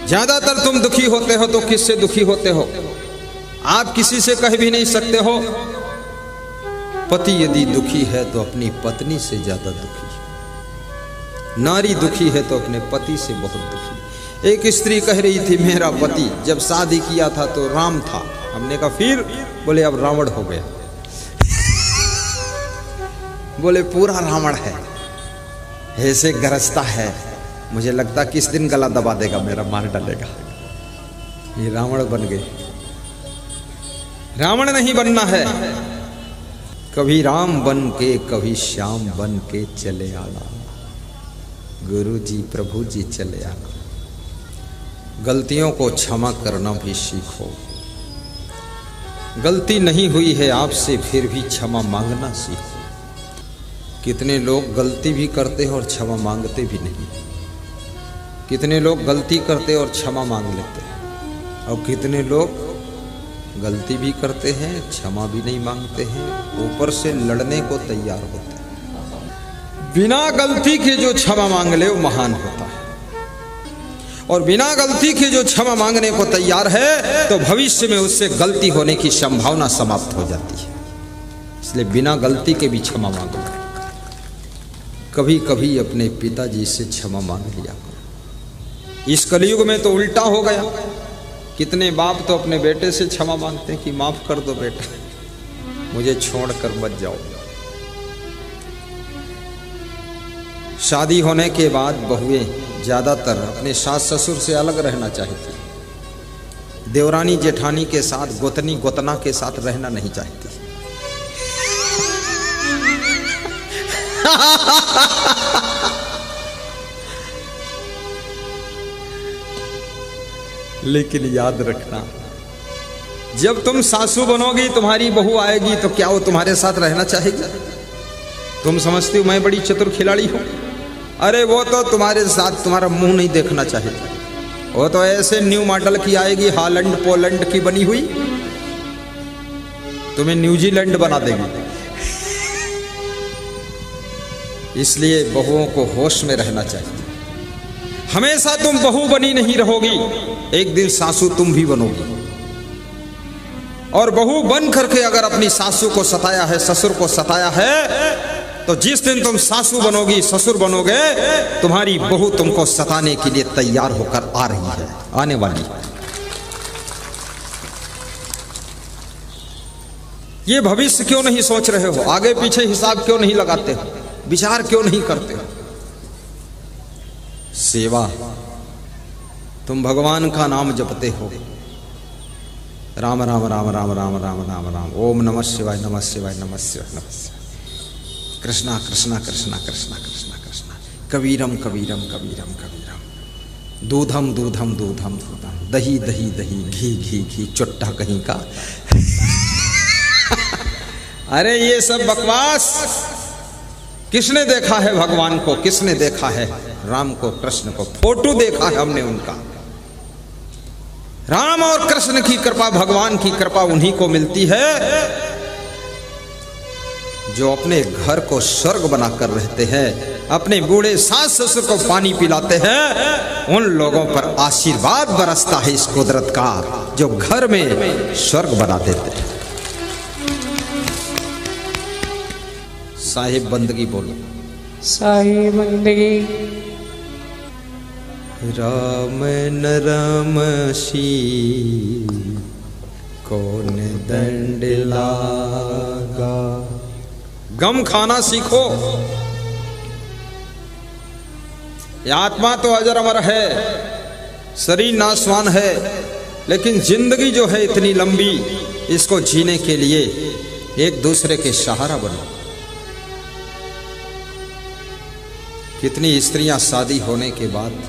ज्यादातर तुम दुखी होते हो तो किससे दुखी होते हो? आप किसी से कह भी नहीं सकते हो। पति यदि दुखी है तो अपनी पत्नी से ज्यादा दुखी है। नारी दुखी है तो अपने पति से बहुत दुखी। एक स्त्री कह रही थी मेरा पति जब शादी किया था तो राम था। हमने कहा फिर? बोले अब रावण हो गया। बोले पूरा रावण है, ऐसे गरजता है, मुझे लगता किस दिन गला दबा देगा मेरा, मार डालेगा। ये रावण बन गए। रावण नहीं बनना है। कभी राम बन के कभी श्याम बन के चले आना। गुरु जी प्रभु जी चले आना। गलतियों को क्षमा करना भी सीखो। गलती नहीं हुई है आपसे फिर भी क्षमा मांगना सीखो। कितने लोग गलती भी करते हैं और क्षमा मांगते भी नहीं। कितने लोग गलती करते और क्षमा मांग लेते हैं, और कितने लोग गलती भी करते हैं क्षमा भी नहीं मांगते हैं, ऊपर से लड़ने को तैयार होते हैं। बिना गलती के जो क्षमा मांग ले वो महान होता है, और बिना गलती के जो क्षमा मांगने को तैयार है तो भविष्य में उससे गलती होने की संभावना समाप्त हो जाती है। इसलिए बिना गलती के भी क्षमा मांगो। कभी कभी अपने पिताजी से क्षमा मांग लिया करो। इस कलयुग में तो उल्टा हो गया। कितने बाप तो अपने बेटे से क्षमा मांगते हैं कि माफ कर दो बेटा, मुझे छोड़कर मत जाओ। शादी होने के बाद बहुएं ज्यादातर अपने सास ससुर से अलग रहना चाहती। देवरानी जेठानी के साथ, गोतनी गोतना के साथ रहना नहीं चाहती। लेकिन याद रखना, जब तुम सासू बनोगी, तुम्हारी बहू आएगी तो क्या वो तुम्हारे साथ रहना चाहेगी? तुम समझती हो मैं बड़ी चतुर खिलाड़ी हूं? अरे वो तो तुम्हारे साथ तुम्हारा मुंह नहीं देखना चाहेगी। वो तो ऐसे न्यू मॉडल की आएगी, हॉलैंड पोलैंड की बनी हुई, तुम्हें न्यूजीलैंड बना देगी। इसलिए बहुओं को होश में रहना चाहिए। हमेशा तुम बहू बनी नहीं रहोगी, एक दिन सासू तुम भी बनोगी। और बहू बन करके अगर अपनी सासू को सताया है, ससुर को सताया है, तो जिस दिन तुम सासू बनोगी, ससुर बनोगे, तुम्हारी बहू तुमको सताने के लिए तैयार होकर आ रही है, आने वाली है। ये भविष्य क्यों नहीं सोच रहे हो? आगे पीछे हिसाब क्यों नहीं लगाते हो? विचार क्यों नहीं करते हो? सेवा, तुम भगवान का नाम जपते हो, राम राम राम राम राम राम राम राम, ओम नमः शिवाय नमः शिवाय नमः शिवाय नमः शिवाय, कृष्णा कृष्णा कृष्णा कृष्णा कृष्णा कृष्णा, कबीरम कबीरम कबीरम कबीरम, दूधम दूधम दूधम दूधम, दही दही दही, घी घी घी, चुट्टा कहीं का। अरे ये सब बकवास। किसने देखा है भगवान को? किसने देखा है राम को, कृष्ण को? फोटो देखा है हमने उनका। राम और कृष्ण की कृपा, भगवान की कृपा उन्हीं को मिलती है जो अपने घर को स्वर्ग बनाकर रहते हैं, अपने बूढ़े सास ससुर को पानी पिलाते हैं। उन लोगों पर आशीर्वाद बरसता है इस कुदरत का, जो घर में स्वर्ग बना देते हैं। साहिब बंदगी बोलो। साहिब बंदगी। राम न राम सी कौन दंड लागा। गम खाना सीखो। यह आत्मा तो अजर अमर है, शरीर नाशवान है, लेकिन जिंदगी जो है इतनी लंबी, इसको जीने के लिए एक दूसरे के सहारा बनो। कितनी स्त्रियां शादी होने के बाद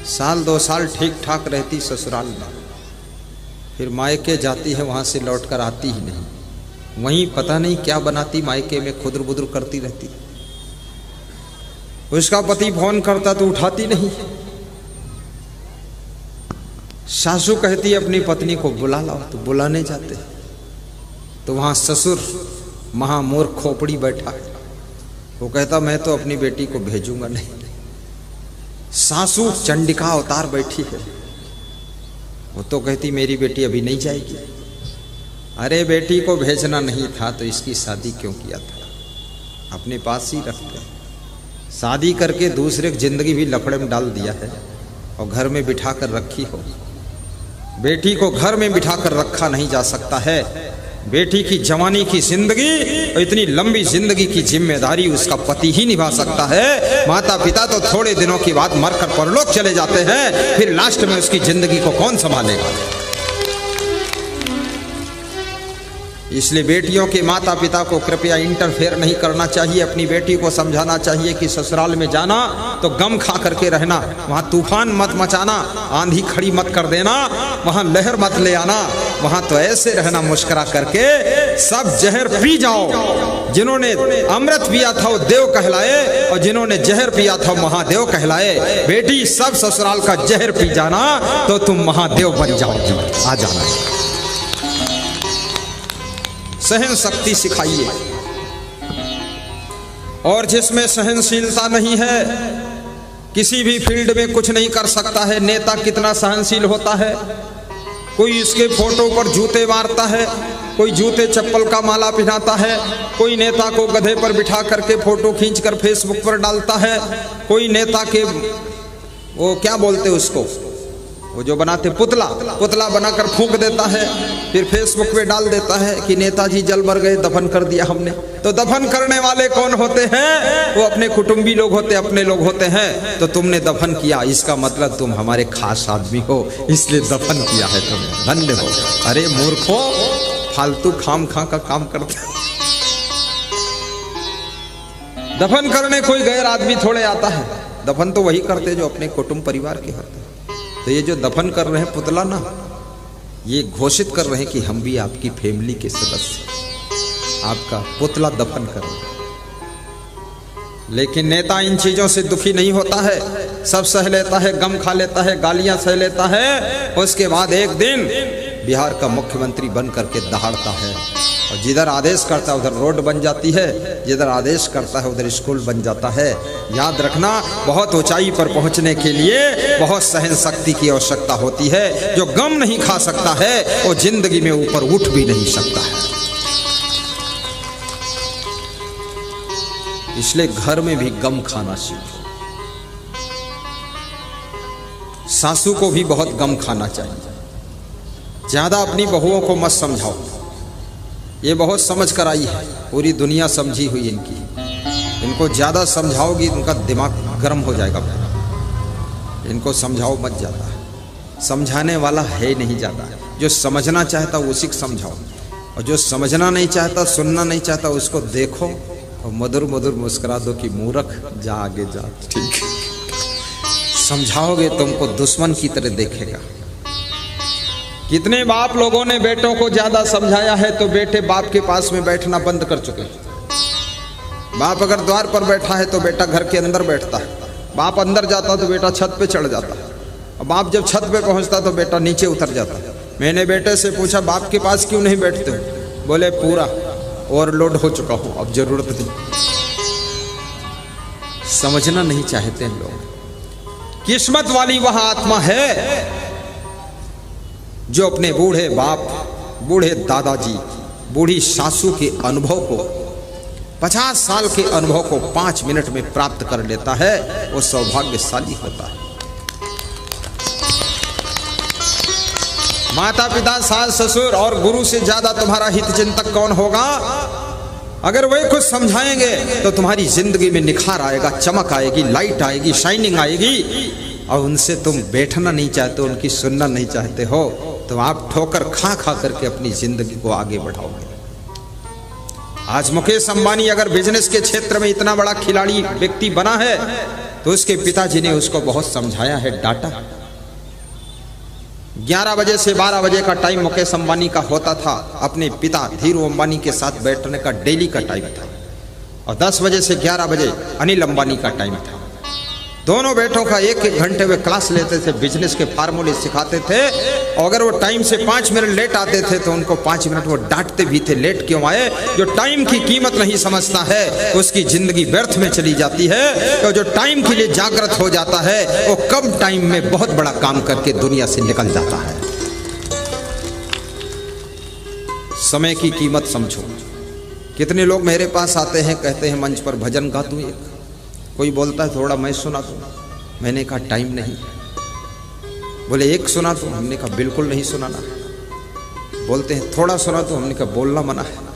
साल 2 साल ठीक ठाक रहती ससुराल में, फिर मायके जाती है, वहां से लौटकर आती ही नहीं, वहीं पता नहीं क्या बनाती, मायके में खुदर बुदर करती रहती। उसका पति फोन करता तो उठाती नहीं। सासू कहती अपनी पत्नी को बुला लाओ, तो बुलाने जाते, तो वहां ससुर महामूर्ख खोपड़ी बैठा है, वो कहता मैं तो अपनी बेटी को भेजूंगा नहीं। सासू चंडिका अवतार बैठी है, वो तो कहती मेरी बेटी अभी नहीं जाएगी। अरे बेटी को भेजना नहीं था तो इसकी शादी क्यों किया था, अपने पास ही रखते। शादी करके दूसरे की जिंदगी भी लफड़े में डाल दिया है और घर में बिठा कर रखी हो। बेटी को घर में बिठा कर रखा नहीं जा सकता है। बेटी की जवानी की जिंदगी और इतनी लंबी जिंदगी की जिम्मेदारी उसका पति ही निभा सकता है। माता पिता तो थोड़े दिनों के बाद मरकर परलोक चले जाते हैं, फिर लास्ट में उसकी जिंदगी को कौन संभालेगा। इसलिए बेटियों के माता पिता को कृपया इंटरफेयर नहीं करना चाहिए। अपनी बेटी को समझाना चाहिए कि ससुराल में जाना तो गम खा करके रहना, वहाँ तूफान मत मचाना, आंधी खड़ी मत कर देना, वहाँ लहर मत ले आना, वहाँ तो ऐसे रहना मुस्कुरा करके। सब जहर पी जाओ, जिन्होंने अमृत पिया था वो देव कहलाए और जिन्होंने जहर पिया था महादेव कहलाए। बेटी सब ससुराल का जहर पी जाना तो तुम महादेव बन जाओगी। आ जाना, सहन शक्ति सिखाइए। और जिसमें सहनशीलता नहीं है किसी भी फील्ड में कुछ नहीं कर सकता है। नेता कितना सहनशील होता है, कोई इसके फोटो पर जूते मारता है, कोई जूते चप्पल का माला पहनाता है, कोई नेता को गधे पर बिठा करके फोटो खींचकर फेसबुक पर डालता है, कोई नेता के वो क्या बोलते उसको, वो जो बनाते पुतला बनाकर फूंक देता है, फिर फेसबुक पे डाल देता है कि नेताजी जल मर गए, दफन कर दिया हमने। तो दफन करने वाले कौन होते हैं? वो अपने कुटुंबी लोग होते, अपने लोग होते हैं। तो तुमने दफन किया, इसका मतलब तुम हमारे खास आदमी हो, इसलिए दफन किया है तुमने, धन्य हो। अरे मूर्खो, फालतू खाम खा का काम करते। दफन करने कोई गैर आदमी थोड़े आता है, दफन तो वही करते जो अपने कुटुंब परिवार के होते हैं। तो ये जो दफन कर रहे हैं पुतला ना, ये घोषित कर रहे हैं कि हम भी आपकी फैमिली के सदस्य, आपका पुतला दफन कर रहे हैं। लेकिन नेता इन चीजों से दुखी नहीं होता है, सब सह लेता है, गम खा लेता है, गालियां सह लेता है। उसके बाद एक दिन बिहार का मुख्यमंत्री बन करके दहाड़ता है और जिधर आदेश करता है उधर रोड बन जाती है, जिधर आदेश करता है उधर स्कूल बन जाता है। याद रखना, बहुत ऊंचाई पर पहुंचने के लिए बहुत सहन शक्ति की आवश्यकता होती है। जो गम नहीं खा सकता है वो जिंदगी में ऊपर उठ भी नहीं सकता है। इसलिए घर में भी गम खाना सीखो। सासू को भी बहुत गम खाना चाहिए। ज्यादा अपनी बहुओं को मत समझाओ, ये बहुत समझ कर आई है, पूरी दुनिया समझी हुई इनकी। इनको ज्यादा समझाओगी इनका दिमाग गर्म हो जाएगा। इनको समझाओ मत ज्यादा, समझाने वाला है नहीं ज्यादा। जो समझना चाहता उसी को समझाओ, और जो समझना नहीं चाहता, सुनना नहीं चाहता, उसको देखो और मधुर मधुर मुस्कुरा दो कि मूर्ख जा आगे जा, ठीक। समझाओगे तुमको दुश्मन की तरह देखेगा। कितने बाप लोगों ने बेटों को ज्यादा समझाया है तो बेटे बाप के पास में बैठना बंद कर चुके हैं। बाप अगर द्वार पर बैठा है तो बेटा घर के अंदर बैठता है, बाप अंदर जाता तो बेटा छत पे चढ़ जाता है, और बाप जब छत पे पहुंचता तो बेटा नीचे उतर जाता है। मैंने बेटे से पूछा बाप के पास क्यों नहीं बैठते हो? बोले पूरा ओवरलोड हो चुका हूं, अब जरूरत नहीं। समझना नहीं चाहते हैं लोग। किस्मत वाली वह आत्मा है जो अपने बूढ़े बाप, बूढ़े दादाजी, बूढ़ी सासू के अनुभव को, 50 साल के अनुभव को 5 मिनट में प्राप्त कर लेता है, वो सौभाग्यशाली होता है। माता पिता, सास ससुर और गुरु से ज्यादा तुम्हारा हित चिंतक कौन होगा? अगर वही कुछ समझाएंगे तो तुम्हारी जिंदगी में निखार आएगा, चमक आएगी, लाइट आएगी, शाइनिंग आएगी। और उनसे तुम बैठना नहीं चाहते, उनकी सुनना नहीं चाहते हो, तो आप ठोकर खा खा करके अपनी जिंदगी को आगे बढ़ाओगे। आज मुकेश अंबानी अगर बिजनेस के क्षेत्र में इतना बड़ा खिलाड़ी व्यक्ति बना है तो उसके पिताजी ने उसको बहुत समझाया है, डांटा। 11 बजे से 12 बजे का टाइम मुकेश अंबानी का होता था, अपने पिता धीरू अंबानी के साथ बैठने का डेली का टाइम था। और 10 बजे से 11 बजे अनिल अंबानी का टाइम था। दोनों बेटों का एक एक घंटे में क्लास लेते थे, बिजनेस के फार्मूले सिखाते थे। और अगर वो टाइम से 5 मिनट लेट आते थे तो उनको 5 मिनट वो डांटते भी थे, लेट क्यों आए। जो टाइम की कीमत नहीं समझता है उसकी जिंदगी व्यर्थ में चली जाती है। तो जो टाइम के लिए जागृत हो जाता है वो कम टाइम में बहुत बड़ा काम करके दुनिया से निकल जाता है। समय की कीमत समझो। कितने लोग मेरे पास आते हैं, कहते हैं मंच पर भजन गा तू एक, कोई बोलता है थोड़ा मैं सुना दूँ, मैंने कहा टाइम नहीं। बोले एक सुना तो, हमने कहा बिल्कुल नहीं सुनाना। बोलते हैं थोड़ा सुना तो, हमने कहा बोलना मना है।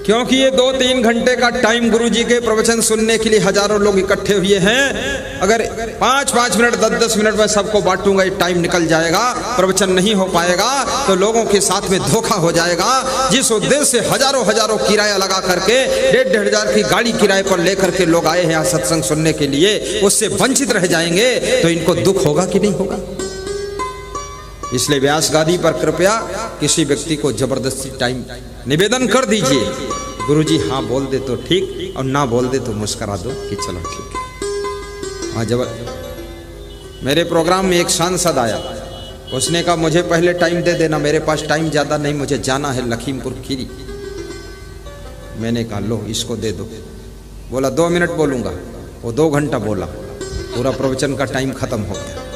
क्योंकि ये 2-3 घंटे का टाइम गुरुजी के प्रवचन सुनने के लिए हजारों लोग इकट्ठे हुए हैं। अगर 5-5 मिनट 10-10 मिनट में सबको बांटूंगा, ये टाइम निकल जाएगा, प्रवचन नहीं हो पाएगा, तो लोगों के साथ में धोखा हो जाएगा। जिस उद्देश्य से हजारों किराया लगा करके 1,500 हजार की गाड़ी किराए पर लेकर के लोग आए हैं यहाँ सत्संग सुनने के लिए, उससे वंचित रह जाएंगे तो इनको दुख होगा कि नहीं होगा। इसलिए व्यास गादी पर कृपया किसी व्यक्ति को जबरदस्ती टाइम निवेदन कर दीजिए। गुरुजी हाँ बोल दे तो ठीक, और ना बोल दे तो मुस्करा दो कि चलो ठीक है। हाँ, जब मेरे प्रोग्राम में एक सांसद आया, उसने कहा मुझे पहले टाइम दे देना, मेरे पास टाइम ज़्यादा नहीं, मुझे जाना है लखीमपुर खीरी। मैंने कहा लो इसको दे दो। बोला 2 मिनट बोलूँगा, वो 2 घंटा बोला, पूरा प्रवचन का टाइम खत्म हो गया।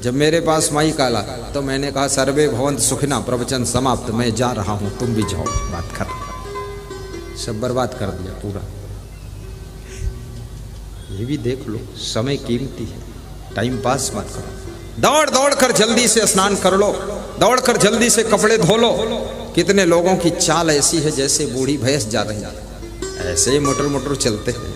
जब मेरे पास माइक आला तो मैंने कहा सर्वे भवंत सुखिना, प्रवचन समाप्त, मैं जा रहा हूँ, तुम भी जाओ। बात खत्म, सब बर्बाद कर दिया पूरा। ये भी देख लो, समय कीमती है, टाइम पास मत करो। दौड़ दौड़ कर जल्दी से स्नान कर लो, दौड़ कर जल्दी से कपड़े धो लो। कितने लोगों की चाल ऐसी है जैसे बूढ़ी भैंस जा रही है, ऐसे ही मोटर चलते हैं।